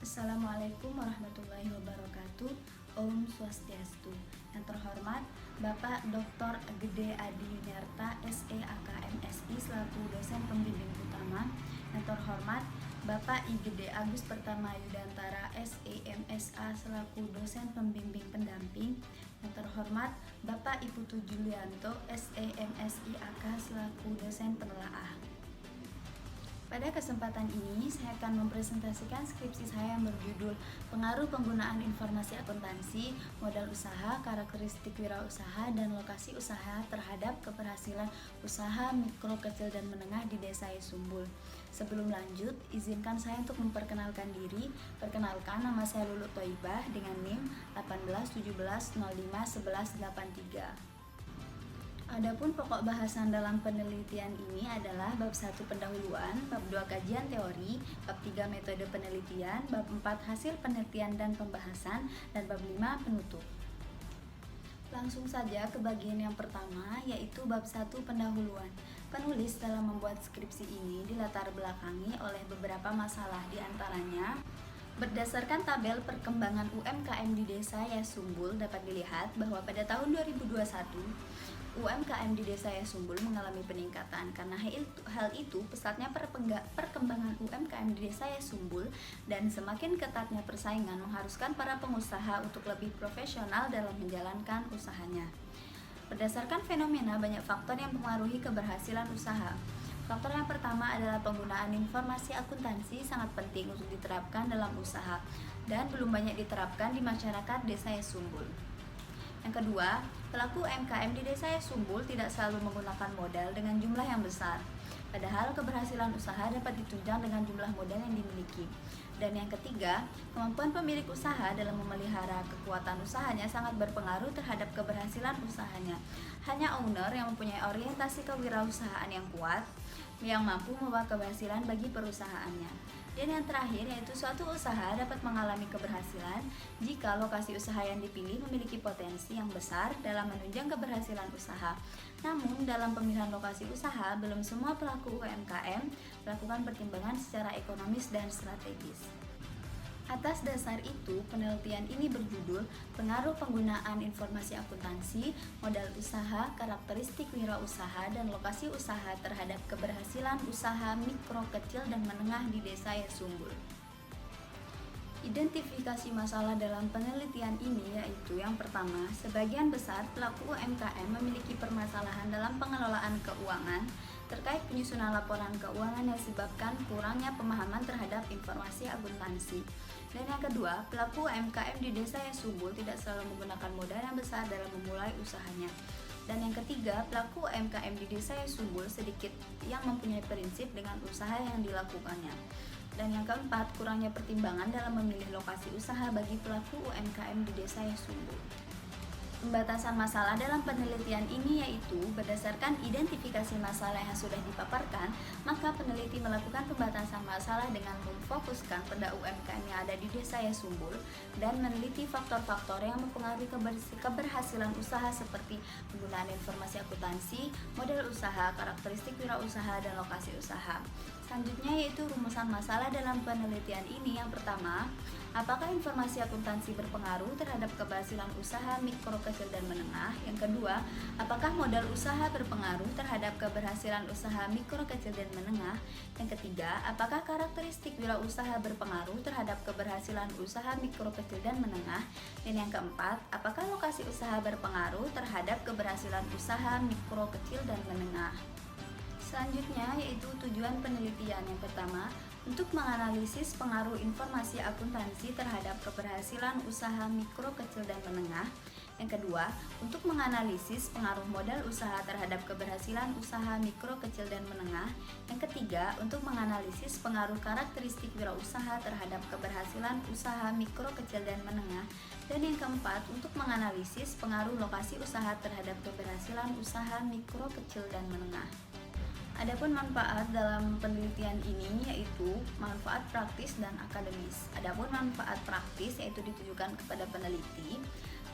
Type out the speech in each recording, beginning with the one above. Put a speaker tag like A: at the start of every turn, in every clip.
A: Assalamualaikum warahmatullahi wabarakatuh. Om Swastiastu. Yang terhormat Bapak Dr. Gede Adi Yunarta, SEAK MSI selaku dosen pembimbing utama. Yang terhormat Bapak I Gede Agus Pertama Yudantara, SEMSA selaku dosen pembimbing pendamping. Yang terhormat Bapak I Putu Julianto, SEMSIAK selaku dosen penelaah. Pada kesempatan ini, saya akan mempresentasikan skripsi saya yang berjudul Pengaruh Penggunaan Informasi Akuntansi, Modal Usaha, Karakteristik Wirausaha, dan Lokasi Usaha terhadap keberhasilan usaha mikro, kecil, dan menengah di Desa Sumbul. Sebelum lanjut, izinkan saya untuk memperkenalkan diri. Perkenalkan, nama saya Lulu Thoibah dengan NIM 1817051183. Adapun pokok bahasan dalam penelitian ini adalah bab 1 pendahuluan, bab 2 kajian teori, bab 3 metode penelitian, bab 4 hasil penelitian dan pembahasan, dan bab 5 penutup. Langsung saja ke bagian yang pertama, yaitu bab 1 pendahuluan. Penulis dalam membuat skripsi ini dilatar belakangi oleh beberapa masalah, diantaranya berdasarkan tabel perkembangan UMKM di Desa Sumbul dapat dilihat bahwa pada tahun 2021 UMKM di Desa Sumbul mengalami peningkatan. Karena hal itu pesatnya perkembangan UMKM di Desa Sumbul dan semakin ketatnya persaingan mengharuskan para pengusaha untuk lebih profesional dalam menjalankan usahanya. Berdasarkan fenomena, banyak faktor yang mempengaruhi keberhasilan usaha. Faktor yang pertama adalah penggunaan informasi akuntansi sangat penting untuk diterapkan dalam usaha dan belum banyak diterapkan di masyarakat Desa Sumbul. Yang kedua, pelaku UMKM di Desa Sumbul tidak selalu menggunakan modal dengan jumlah yang besar. Padahal keberhasilan usaha dapat ditunjang dengan jumlah modal yang dimiliki. Dan yang ketiga, kemampuan pemilik usaha dalam memelihara kekuatan usahanya sangat berpengaruh terhadap keberhasilan usahanya. Hanya owner yang mempunyai orientasi kewirausahaan yang kuat yang mampu membawa keberhasilan bagi perusahaannya. Dan yang terakhir, yaitu suatu usaha dapat mengalami keberhasilan jika lokasi usaha yang dipilih memiliki potensi yang besar dalam menunjang keberhasilan usaha. Namun, dalam pemilihan lokasi usaha, belum semua pelaku UMKM melakukan pertimbangan secara ekonomis dan strategis. Atas dasar itu, penelitian ini berjudul Pengaruh Penggunaan Informasi Akuntansi, Modal Usaha, Karakteristik Wirausaha, dan Lokasi Usaha terhadap Keberhasilan Usaha Mikro, Kecil, dan Menengah di Desa Sumbul. Identifikasi masalah dalam penelitian ini yaitu yang pertama, sebagian besar pelaku UMKM memiliki permasalahan dalam pengelolaan keuangan terkait penyusunan laporan keuangan yang disebabkan kurangnya pemahaman terhadap informasi akuntansi. Dan yang kedua, pelaku UMKM di Desa Sumbul tidak selalu menggunakan modal yang besar dalam memulai usahanya. Dan yang ketiga, pelaku UMKM di Desa Sumbul sedikit yang mempunyai prinsip dengan usaha yang dilakukannya. Dan yang keempat, kurangnya pertimbangan dalam memilih lokasi usaha bagi pelaku UMKM di Desa Sumbul. Pembatasan masalah dalam penelitian ini yaitu berdasarkan identifikasi masalah yang sudah dipaparkan, maka peneliti melakukan pembatasan masalah dengan memfokuskan pada UMKM yang ada di Desa Sumbul dan meneliti faktor-faktor yang mempengaruhi keberhasilan usaha seperti penggunaan informasi akuntansi, model usaha, karakteristik wirausaha, dan lokasi usaha. Selanjutnya yaitu rumusan masalah dalam penelitian ini. Yang pertama, apakah informasi akuntansi berpengaruh terhadap keberhasilan usaha mikro, kecil, dan menengah? Yang kedua, apakah modal usaha berpengaruh terhadap keberhasilan usaha mikro, kecil, dan menengah? Yang ketiga, apakah karakteristik wirausaha berpengaruh terhadap keberhasilan usaha mikro, kecil, dan menengah? Dan yang keempat, apakah lokasi usaha berpengaruh terhadap keberhasilan usaha mikro, kecil, dan menengah? Selanjutnya yaitu tujuan penelitian. Yang pertama, untuk menganalisis pengaruh informasi akuntansi terhadap keberhasilan usaha mikro, kecil, dan menengah. Yang kedua, untuk menganalisis pengaruh modal usaha terhadap keberhasilan usaha mikro, kecil, dan menengah. Yang ketiga, untuk menganalisis pengaruh karakteristik wirausaha terhadap keberhasilan usaha mikro, kecil, dan menengah. Dan yang keempat, untuk menganalisis pengaruh lokasi usaha terhadap keberhasilan usaha mikro, kecil, dan menengah. Adapun manfaat dalam penelitian ini yaitu manfaat praktis dan akademis. Adapun manfaat praktis yaitu ditujukan kepada peneliti.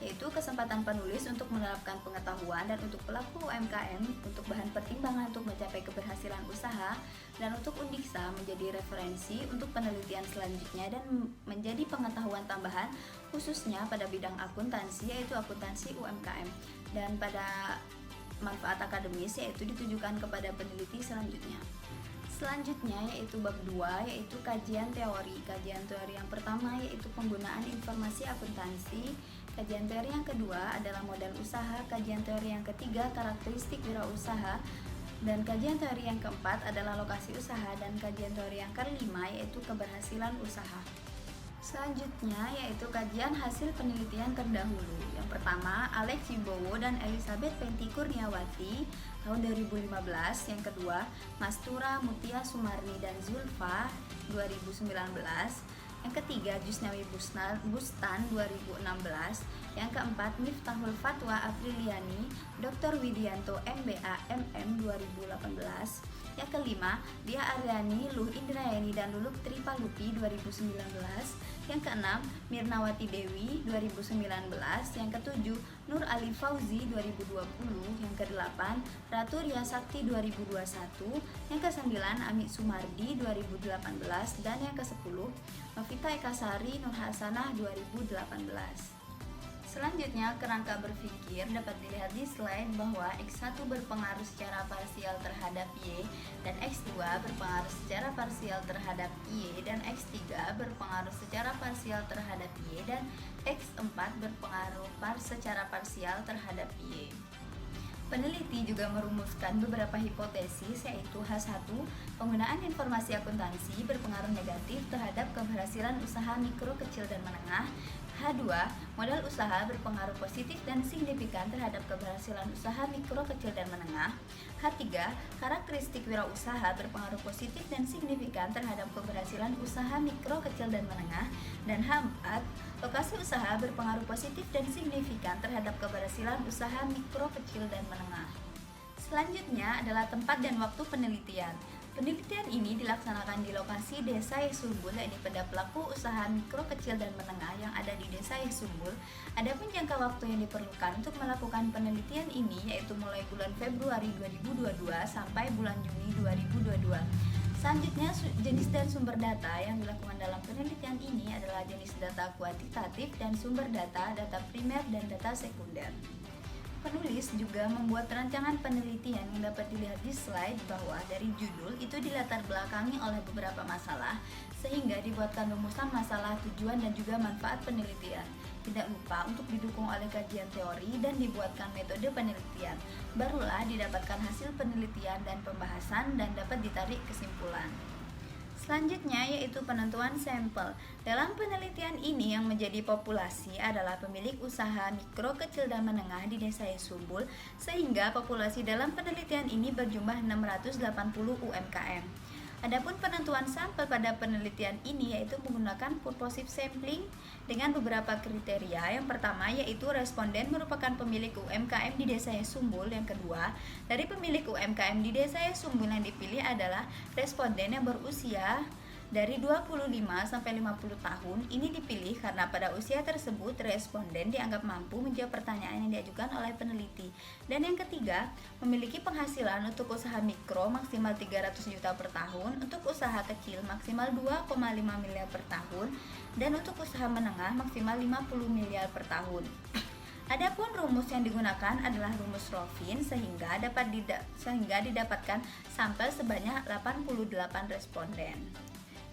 A: yaitu kesempatan penulis untuk menerapkan pengetahuan dan untuk pelaku UMKM untuk bahan pertimbangan untuk mencapai keberhasilan usaha, dan untuk Undiksa menjadi referensi untuk penelitian selanjutnya dan menjadi pengetahuan tambahan khususnya pada bidang akuntansi, yaitu akuntansi UMKM, dan pada manfaat akademis yaitu ditujukan kepada peneliti selanjutnya. Selanjutnya yaitu bab 2, yaitu kajian teori. Kajian teori yang pertama yaitu penggunaan informasi akuntansi. Kajian teori yang kedua adalah modal usaha. Kajian teori yang ketiga karakteristik wirausaha. Dan kajian teori yang keempat adalah lokasi usaha. Dan kajian teori yang kelima yaitu keberhasilan usaha. Selanjutnya yaitu kajian hasil penelitian terdahulu. Yang pertama, Alex Wibowo dan Elizabeth Penti Kurniawati tahun 2015. Yang kedua, Mastura Mutia Sumarni dan Zulfa 2019. Yang ketiga, Jusnawi Bustan 2016. Yang keempat, Miftahul Fatwa Apriliani, Dr. Widianto MBA MM 2018. Yang kelima, Dia Aryani, Luh Indrayani dan Luluk Tripalupi 2019. Yang keenam, Mirnawati Dewi 2019. Yang ketujuh, Nur Ali Fauzi 2020. Yang kedelapan, Ratu Ria Sakti 2021. Yang kesembilan, Amit Sumardi 2018. Dan yang kesepuluh, Novita Ekasari Nur Hasanah 2018. Selanjutnya, kerangka berpikir dapat dilihat di slide bahwa X1 berpengaruh secara parsial terhadap Y dan X2 berpengaruh secara parsial terhadap Y dan X3 berpengaruh secara parsial terhadap Y dan X4 berpengaruh secara parsial terhadap Y. Peneliti juga merumuskan beberapa hipotesis, yaitu H1, penggunaan informasi akuntansi berpengaruh negatif terhadap keberhasilan usaha mikro, kecil, dan menengah. H2, modal usaha berpengaruh positif dan signifikan terhadap keberhasilan usaha mikro, kecil, dan menengah. H3, karakteristik wirausaha berpengaruh positif dan signifikan terhadap keberhasilan usaha mikro, kecil, dan menengah. Dan H4, lokasi usaha berpengaruh positif dan signifikan terhadap keberhasilan usaha mikro, kecil, dan menengah. Selanjutnya adalah tempat dan waktu penelitian. Penelitian ini dilaksanakan di lokasi Desa Yesumbul, yaitu pada pelaku usaha mikro, kecil, dan menengah yang ada di Desa Yesumbul. Adapun jangka waktu yang diperlukan untuk melakukan penelitian ini yaitu mulai bulan Februari 2022 sampai bulan Juni 2022. Selanjutnya, jenis dan sumber data yang dilakukan dalam penelitian ini adalah jenis data kuantitatif dan sumber data primer dan data sekunder. Penulis juga membuat rancangan penelitian yang dapat dilihat di slide bahwa dari judul itu dilatar belakangi oleh beberapa masalah sehingga dibuatkan rumusan masalah, tujuan, dan juga manfaat penelitian. Tidak lupa untuk didukung oleh kajian teori dan dibuatkan metode penelitian. Barulah didapatkan hasil penelitian dan pembahasan dan dapat ditarik kesimpulan. Selanjutnya yaitu penentuan sampel. Dalam penelitian ini yang menjadi populasi adalah pemilik usaha mikro, kecil, dan menengah di Desa Yesumbul, sehingga populasi dalam penelitian ini berjumlah 680 UMKM. Adapun penentuan sampel pada penelitian ini yaitu menggunakan purposive sampling dengan beberapa kriteria. Yang pertama yaitu responden merupakan pemilik UMKM di Desa Yesumbul. Yang kedua, dari pemilik UMKM di Desa Yesumbul yang dipilih adalah responden yang berusia dari 25 sampai 50 tahun. Ini dipilih karena pada usia tersebut responden dianggap mampu menjawab pertanyaan yang diajukan oleh peneliti. Dan yang ketiga, memiliki penghasilan untuk usaha mikro maksimal 300 juta per tahun, untuk usaha kecil maksimal 2,5 miliar per tahun, dan untuk usaha menengah maksimal 50 miliar per tahun. Adapun rumus yang digunakan adalah rumus Rovin sehingga didapatkan sampel sebanyak 88 responden.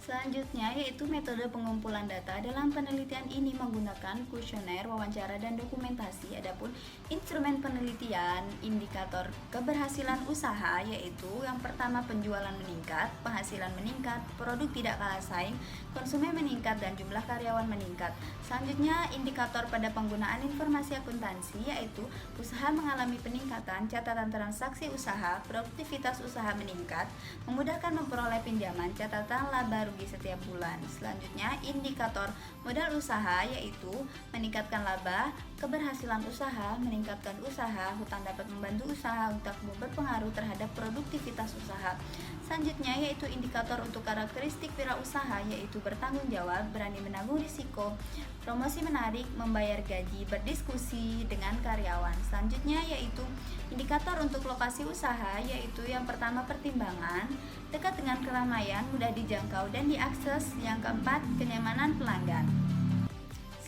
A: Selanjutnya yaitu metode pengumpulan data. Dalam penelitian ini menggunakan kuesioner, wawancara, dan dokumentasi. Adapun instrumen penelitian, indikator keberhasilan usaha yaitu yang pertama penjualan meningkat, penghasilan meningkat, produk tidak kalah saing, konsumen meningkat, dan jumlah karyawan meningkat. Selanjutnya indikator pada penggunaan informasi akuntansi yaitu usaha mengalami peningkatan, catatan transaksi usaha, produktivitas usaha meningkat, memudahkan memperoleh pinjaman, catatan laba rugi setiap bulan. Selanjutnya, indikator modal usaha yaitu meningkatkan laba, keberhasilan usaha, meningkatkan usaha, hutang dapat membantu usaha untuk berpengaruh terhadap produktivitas usaha. Selanjutnya yaitu indikator untuk karakteristik wirausaha yaitu bertanggung jawab, berani menanggung risiko, promosi menarik, membayar gaji, berdiskusi dengan karyawan. Selanjutnya yaitu indikator untuk lokasi usaha yaitu yang pertama pertimbangan, dekat dengan keramaian, mudah dijangkau dan diakses. Yang keempat, kenyamanan pelanggan.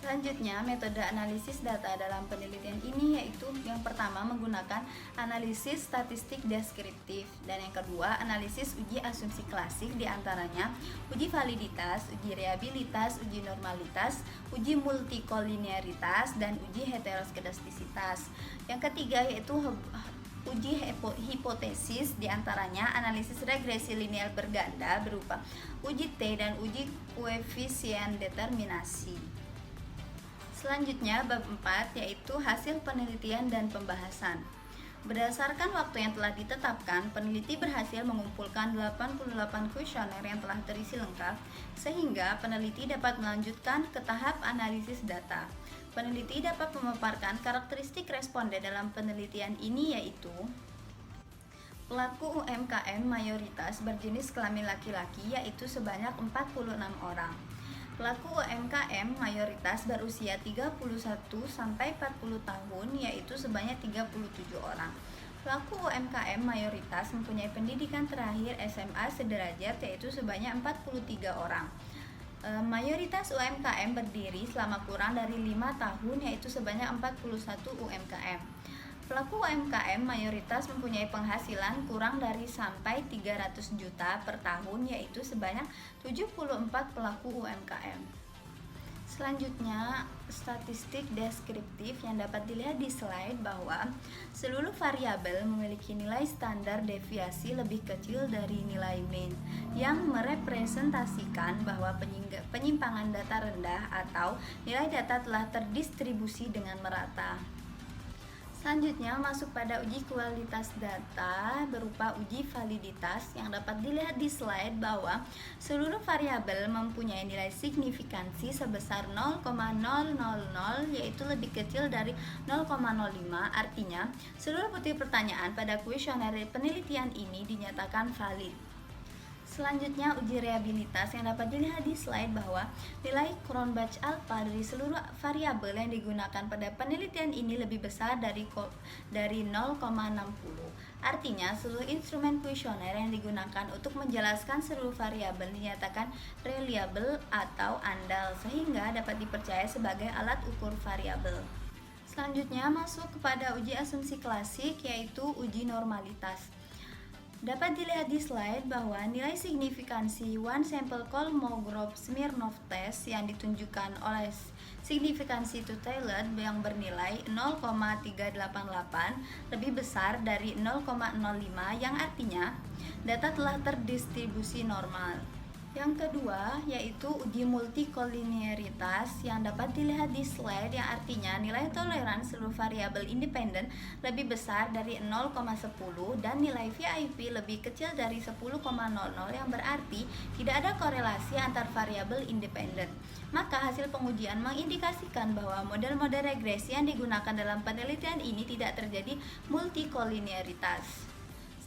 A: Selanjutnya, metode analisis data dalam penelitian ini yaitu yang pertama menggunakan analisis statistik deskriptif dan yang kedua analisis uji asumsi klasik, diantaranya uji validitas, uji reliabilitas, uji normalitas, uji multikolinearitas, dan uji heteroskedastisitas. Yang ketiga yaitu uji hipotesis, diantaranya analisis regresi linear berganda berupa uji T dan uji koefisien determinasi. Selanjutnya bab 4 yaitu hasil penelitian dan pembahasan. Berdasarkan waktu yang telah ditetapkan, peneliti berhasil mengumpulkan 88 kuesioner yang telah terisi lengkap, sehingga peneliti dapat melanjutkan ke tahap analisis data. Peneliti dapat memaparkan karakteristik responden dalam penelitian ini yaitu pelaku UMKM mayoritas berjenis kelamin laki-laki yaitu sebanyak 46 orang. Pelaku UMKM mayoritas berusia 31 sampai 40 tahun yaitu sebanyak 37 orang. Pelaku UMKM mayoritas mempunyai pendidikan terakhir SMA sederajat yaitu sebanyak 43 orang. Mayoritas UMKM berdiri selama kurang dari 5 tahun yaitu sebanyak 41 UMKM. Pelaku UMKM mayoritas mempunyai penghasilan kurang dari sampai 300 juta per tahun yaitu sebanyak 74 pelaku UMKM. Selanjutnya, statistik deskriptif yang dapat dilihat di slide bahwa seluruh variabel memiliki nilai standar deviasi lebih kecil dari nilai mean yang merepresentasikan bahwa penyimpangan data rendah atau nilai data telah terdistribusi dengan merata. Selanjutnya masuk pada uji kualitas data berupa uji validitas yang dapat dilihat di slide bahwa seluruh variabel mempunyai nilai signifikansi sebesar 0,000 yaitu lebih kecil dari 0,05. Artinya seluruh butir pertanyaan pada kuesioner penelitian ini dinyatakan valid. Selanjutnya uji reliabilitas yang dapat dilihat di slide bahwa nilai Cronbach alpha dari seluruh variabel yang digunakan pada penelitian ini lebih besar dari 0,60. Artinya seluruh instrumen kuesioner yang digunakan untuk menjelaskan seluruh variabel dinyatakan reliable atau andal sehingga dapat dipercaya sebagai alat ukur variabel. Selanjutnya masuk kepada uji asumsi klasik yaitu uji normalitas. Dapat dilihat di slide bahwa nilai signifikansi one sample Kolmogorov-Smirnov test yang ditunjukkan oleh signifikansi two-tailed yang bernilai 0,388 lebih besar dari 0,05 yang artinya data telah terdistribusi normal. Yang kedua yaitu uji multikolinearitas yang dapat dilihat di slide yang artinya nilai toleransi seluruh variabel independen lebih besar dari 0,10 dan nilai VIP lebih kecil dari 10,00 yang berarti tidak ada korelasi antar variabel independen. Maka hasil pengujian mengindikasikan bahwa model-model regresi yang digunakan dalam penelitian ini tidak terjadi multikolinearitas.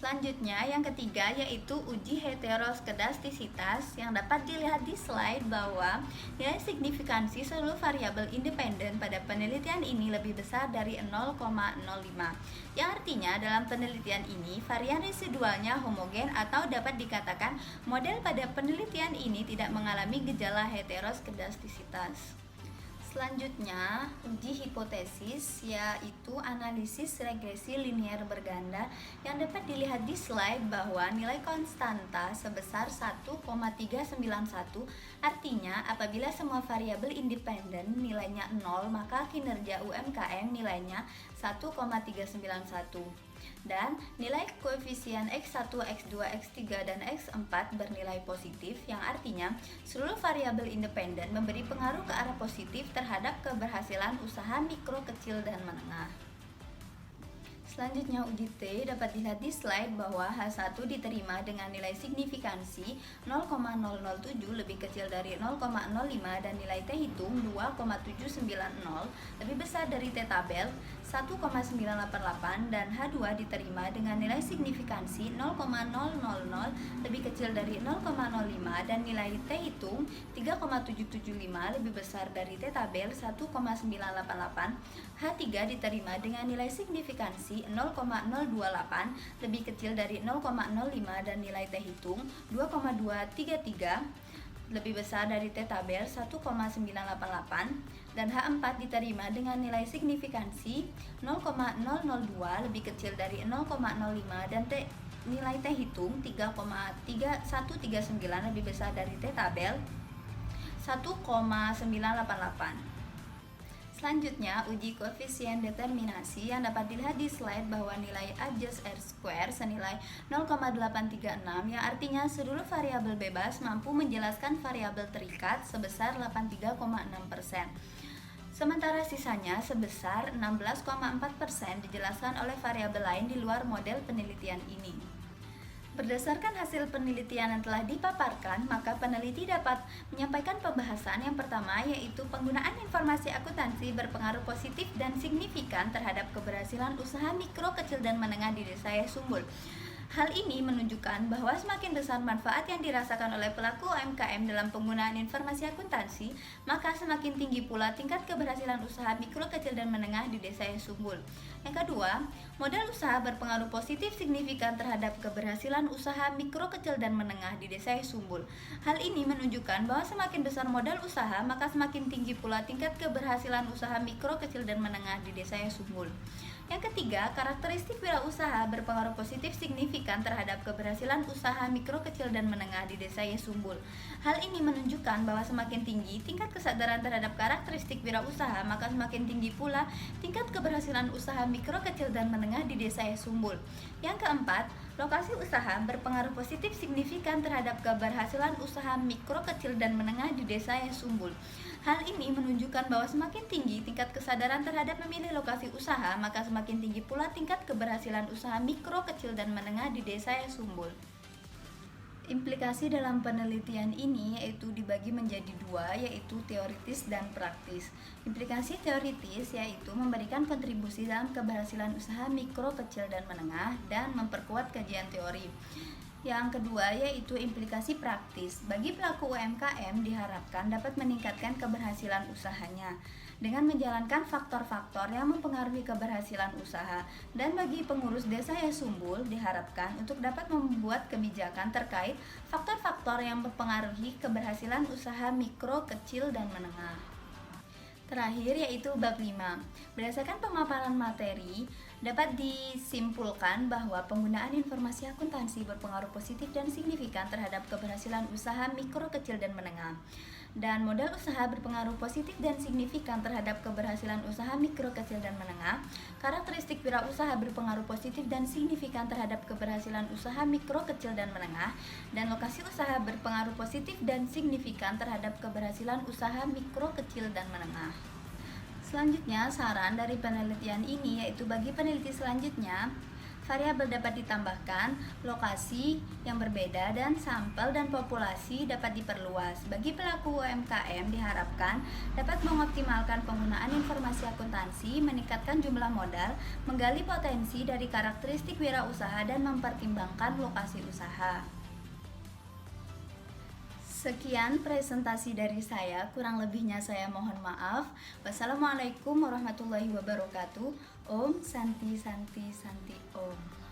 A: Selanjutnya yang ketiga yaitu uji heteroskedastisitas yang dapat dilihat di slide bahwa nilai signifikansi seluruh variabel independen pada penelitian ini lebih besar dari 0,05 yang artinya dalam penelitian ini varian residualnya homogen atau dapat dikatakan model pada penelitian ini tidak mengalami gejala heteroskedastisitas. Selanjutnya, uji hipotesis yaitu analisis regresi linear berganda yang dapat dilihat di slide bahwa nilai konstanta sebesar 1,391 artinya apabila semua variabel independen nilainya 0 maka kinerja UMKM nilainya 1,391 dan nilai koefisien X1, X2, X3, dan X4 bernilai positif yang artinya seluruh variabel independen memberi pengaruh ke arah positif terhadap keberhasilan usaha mikro, kecil, dan menengah. Selanjutnya uji T dapat dilihat di slide bahwa H1 diterima dengan nilai signifikansi 0,007 lebih kecil dari 0,05 dan nilai T hitung 2,790 lebih besar dari T tabel 1,988 dan H2 diterima dengan nilai signifikansi 0,000 lebih kecil dari 0,05 dan nilai T hitung 3,775 lebih besar dari T tabel 1,988. H3 diterima dengan nilai signifikansi 0,028 lebih kecil dari 0,05 dan nilai T hitung 2,233 lebih besar dari T tabel 1,988 dan H4 diterima dengan nilai signifikansi 0,002 lebih kecil dari 0,05 dan nilai T hitung 3,139 lebih besar dari T tabel 1,988. Selanjutnya, uji koefisien determinasi yang dapat dilihat di slide bahwa nilai A just R square senilai 0,836 yang artinya seluruh variabel bebas mampu menjelaskan variabel terikat sebesar 83,6%. Sementara sisanya sebesar 16,4% dijelaskan oleh variabel lain di luar model penelitian ini. Berdasarkan hasil penelitian yang telah dipaparkan, maka peneliti dapat menyampaikan pembahasan yang pertama, yaitu penggunaan informasi akuntansi berpengaruh positif dan signifikan terhadap keberhasilan usaha mikro, kecil, dan menengah di Desa Yasumbul. Hal ini menunjukkan bahwa semakin besar manfaat yang dirasakan oleh pelaku UMKM dalam penggunaan informasi akuntansi, maka semakin tinggi pula tingkat keberhasilan usaha mikro, kecil, dan menengah di Desa Yasumbul. Yang kedua, modal usaha berpengaruh positif signifikan terhadap keberhasilan usaha mikro, kecil, dan menengah di Desa Yasumbul. Hal ini menunjukkan bahwa semakin besar modal usaha, maka semakin tinggi pula tingkat keberhasilan usaha mikro, kecil, dan menengah di Desa Yasumbul. Yang ketiga, karakteristik wirausaha berpengaruh positif signifikan terhadap keberhasilan usaha mikro, kecil, dan menengah di Desa Yasumbul. Hal ini menunjukkan bahwa semakin tinggi tingkat kesadaran terhadap karakteristik wirausaha, maka semakin tinggi pula tingkat keberhasilan usaha mikro, kecil, dan menengah di Desa Yasumbul. Yang keempat, lokasi usaha berpengaruh positif signifikan terhadap keberhasilan usaha mikro, kecil, dan menengah di Desa Yasumbul. Hal ini menunjukkan bahwa semakin tinggi tingkat kesadaran terhadap memilih lokasi usaha, maka semakin tinggi pula tingkat keberhasilan usaha mikro, kecil, dan menengah di Desa Yasumbul. Implikasi dalam penelitian ini yaitu dibagi menjadi dua, yaitu teoritis dan praktis. Implikasi teoritis yaitu memberikan kontribusi dalam keberhasilan usaha mikro, kecil, dan menengah dan memperkuat kajian teori. Yang kedua yaitu implikasi praktis. Bagi pelaku UMKM diharapkan dapat meningkatkan keberhasilan usahanya dengan menjalankan faktor-faktor yang mempengaruhi keberhasilan usaha. Dan bagi pengurus Desa Yasumbul diharapkan untuk dapat membuat kebijakan terkait faktor-faktor yang mempengaruhi keberhasilan usaha mikro, kecil, dan menengah. Terakhir yaitu bab 5. Berdasarkan pemaparan materi, dapat disimpulkan bahwa penggunaan informasi akuntansi berpengaruh positif dan signifikan terhadap keberhasilan usaha mikro, kecil, dan menengah. Dan modal usaha berpengaruh positif dan signifikan terhadap keberhasilan usaha mikro, kecil, dan menengah. Karakteristik wirausaha berpengaruh positif dan signifikan terhadap keberhasilan usaha mikro, kecil, dan menengah. Dan lokasi usaha berpengaruh positif dan signifikan terhadap keberhasilan usaha mikro, kecil, dan menengah. Selanjutnya, saran dari penelitian ini yaitu bagi peneliti selanjutnya, variabel dapat ditambahkan, lokasi yang berbeda, dan sampel dan populasi dapat diperluas. Bagi pelaku UMKM diharapkan dapat mengoptimalkan penggunaan informasi akuntansi, meningkatkan jumlah modal, menggali potensi dari karakteristik wirausaha, dan mempertimbangkan lokasi usaha. Sekian presentasi dari saya, kurang lebihnya saya mohon maaf. Wassalamualaikum warahmatullahi wabarakatuh. Om Santi Santi Santi Om.